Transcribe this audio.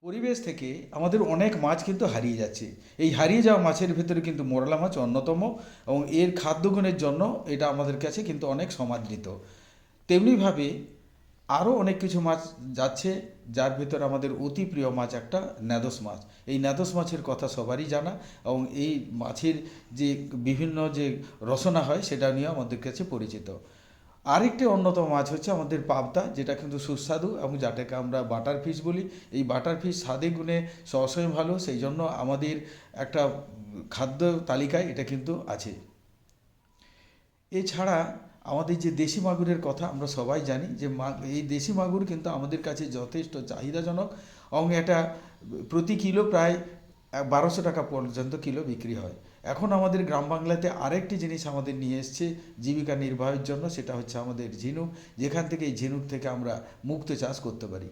পরিবেশ থেকে আমাদের অনেক মাছ কিন্তু হারিয়ে যাচ্ছে। এই হারিয়ে যাওয়া মাছের ভেতরে কিন্তু মোরলা মাছ অন্যতম, এবং এর খাদ্যগুণের জন্য এটা আমাদের কাছে কিন্তু অনেক সমাদৃত। তেমনিভাবে আরও অনেক কিছু মাছ যাচ্ছে, যার ভেতর আমাদের অতি প্রিয় মাছ একটা ন্যাদোস মাছ। এই ন্যাদোস মাছের কথা সবারই জানা, এবং এই মাছের যে বিভিন্ন যে রসনা হয় সেটা নিয়ে আমাদের কাছে পরিচিত। আরেকটি অন্যতম মাছ হচ্ছে আমাদের পাবদা, যেটা কিন্তু সুস্বাদু এবং যেটাকে আমরা বাটার ফিশ বলি। এই বাটার ফিশ স্বাদে গুণে সবসময় ভালো, সেই জন্য আমাদের একটা খাদ্য তালিকায় এটা কিন্তু আছে। এছাড়া আমাদের যে দেশি মাগুরের কথা আমরা সবাই জানি, যে এই দেশি মাগুর কিন্তু আমাদের কাছে যথেষ্ট চাহিদাজনক, এবং এটা প্রতি কিলো প্রায় 1200 টাকা পর্যন্ত কিলো বিক্রি হয়। এখন আমাদের গ্রাম বাংলাতে আরেকটি জিনিস আমাদের নিয়ে এসছে জীবিকা নির্বাহের জন্য, সেটা হচ্ছে আমাদের ঝিনুক, যেখান থেকে এই ঝিনুক থেকে আমরা মুক্ত চাষ করতে পারি।